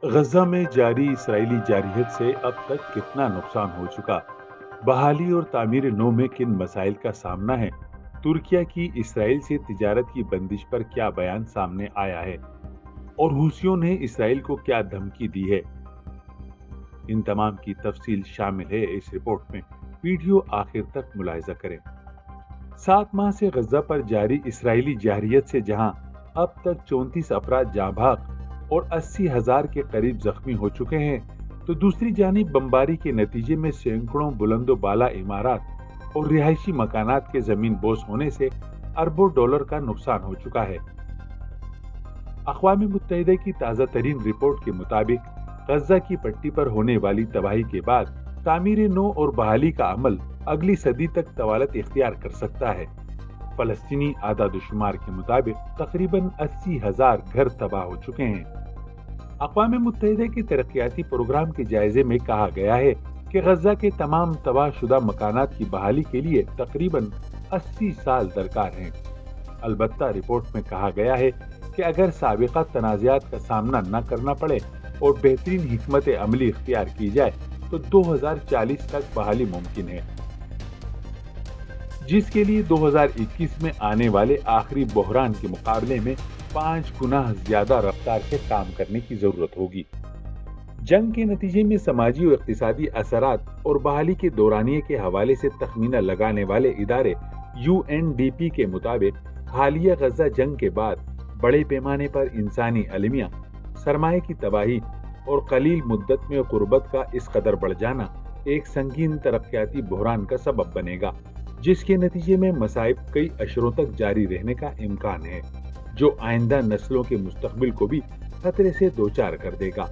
غزہ میں جاری اسرائیلی جارحیت سے اب تک کتنا نقصان ہو چکا؟ بحالی اور تعمیر نو میں کن مسائل کا سامنا ہے؟ ترکیہ کی اسرائیل سے تجارت کی بندش پر کیا بیان سامنے آیا ہے؟ اور حوثیوں نے اسرائیل کو کیا دھمکی دی ہے؟ ان تمام کی تفصیل شامل ہے اس رپورٹ میں، ویڈیو آخر تک ملاحظہ کریں۔ 7 ماہ سے غزہ پر جاری اسرائیلی جارحیت سے جہاں اب تک 34 افراد جاں بحق اور 80,000 کے قریب زخمی ہو چکے ہیں، تو دوسری جانب بمباری کے نتیجے میں سینکڑوں بلند و بالا عمارات اور رہائشی مکانات کے زمین بوس ہونے سے اربوں ڈالر کا نقصان ہو چکا ہے۔ اقوام متحدہ کی تازہ ترین رپورٹ کے مطابق غزہ کی پٹی پر ہونے والی تباہی کے بعد تعمیر نو اور بحالی کا عمل اگلی صدی تک طوالت اختیار کر سکتا ہے۔ فلسطینی اعداد و شمار کے مطابق تقریباً 80,000 گھر تباہ ہو چکے ہیں۔ اقوام متحدہ کے ترقیاتی پروگرام کے جائزے میں کہا گیا ہے کہ غزہ کے تمام تباہ شدہ مکانات کی بحالی کے لیے تقریباً 80 سال درکار ہیں۔ البتہ رپورٹ میں کہا گیا ہے کہ اگر سابقہ تنازعات کا سامنا نہ کرنا پڑے اور بہترین حکمت عملی اختیار کی جائے تو 2040 تک بحالی ممکن ہے، جس کے لیے 2021 میں آنے والے آخری بحران کے مقابلے میں 5 گنا زیادہ رفتار سے کام کرنے کی ضرورت ہوگی۔ جنگ کے نتیجے میں سماجی و اقتصادی اثرات اور بحالی کے دورانیے کے حوالے سے تخمینہ لگانے والے ادارے UNDP کے مطابق حالیہ غزہ جنگ کے بعد بڑے پیمانے پر انسانی المیہ، سرمایہ کی تباہی اور قلیل مدت میں غربت کا اس قدر بڑھ جانا ایک سنگین ترقیاتی بحران کا سبب بنے گا، جس کے نتیجے میں مصائب کئی اشروں تک جاری رہنے کا امکان ہے، جو آئندہ نسلوں کے مستقبل کو بھی خطرے سے دوچار کر دے گا۔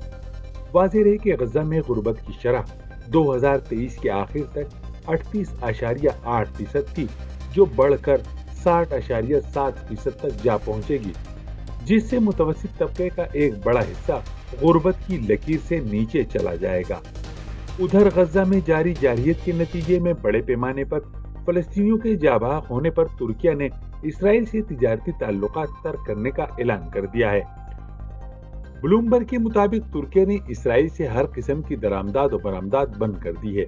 واضح رہے کہ غزہ میں غربت کی شرح 2023 کے آخر تک 38.8% تھی، جو بڑھ کر 60.7% تک جا پہنچے گی، جس سے متوسط طبقے کا ایک بڑا حصہ غربت کی لکیر سے نیچے چلا جائے گا۔ ادھر غزہ میں جاری جارحیت کے نتیجے میں بڑے پیمانے پر فلسطینیوں کے جاں بحق ہونے پر ترکیہ نے اسرائیل سے تجارتی تعلقات ترک کرنے کا اعلان کر دیا ہے۔ بلومبرگ کے مطابق ترکیہ نے اسرائیل سے ہر قسم کی درآمدات و برآمدات بند کر دی ہے،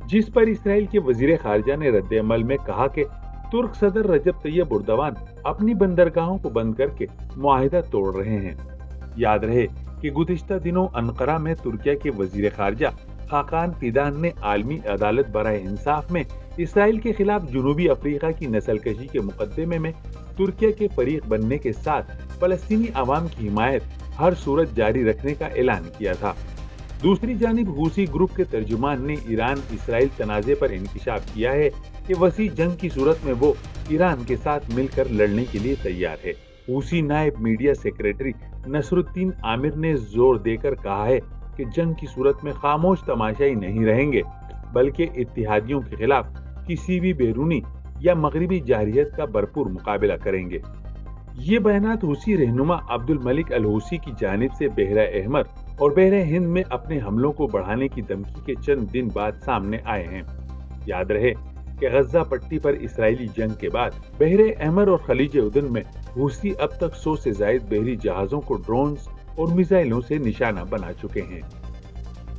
جس پر اسرائیل کے وزیر خارجہ نے رد عمل میں کہا کہ ترک صدر رجب طیب اردوان اپنی بندرگاہوں کو بند کر کے معاہدہ توڑ رہے ہیں۔ یاد رہے کہ گزشتہ دنوں انقرہ میں ترکیہ کے وزیر خارجہ خاقان فیدان نے عالمی عدالت برائے انصاف میں اسرائیل کے خلاف جنوبی افریقہ کی نسل کشی کے مقدمے میں ترکیہ کے فریق بننے کے ساتھ فلسطینی عوام کی حمایت ہر صورت جاری رکھنے کا اعلان کیا تھا۔ دوسری جانب حوثی گروپ کے ترجمان نے ایران اسرائیل تنازع پر انکشاف کیا ہے کہ وسیع جنگ کی صورت میں وہ ایران کے ساتھ مل کر لڑنے کے لیے تیار ہے۔ حوثی نائب میڈیا سیکریٹری نصر الدین عامر نے زور دے کر کہا ہے کہ جنگ کی صورت میں خاموش تماشائی نہیں رہیں گے، بلکہ اتحادیوں کے خلاف کسی بھی بیرونی یا مغربی جارحیت کا بھرپور مقابلہ کریں گے۔ یہ بیانات حوثی رہنما عبد الملک الحوثی کی جانب سے بحیرہ احمر اور بحیرہ ہند میں اپنے حملوں کو بڑھانے کی دھمکی کے چند دن بعد سامنے آئے ہیں۔ یاد رہے کہ غزہ پٹی پر اسرائیلی جنگ کے بعد بحیرہ احمر اور خلیج اردن میں حوثی اب تک 100 سے زائد بحری جہازوں کو ڈرونز اور میزائلوں سے نشانہ بنا چکے ہیں۔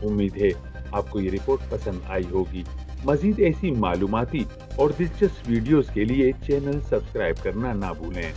امید ہے آپ کو یہ رپورٹ پسند آئی ہوگی۔ مزید ایسی معلوماتی اور دلچسپ ویڈیوز کے لیے چینل سبسکرائب کرنا نہ بھولیں۔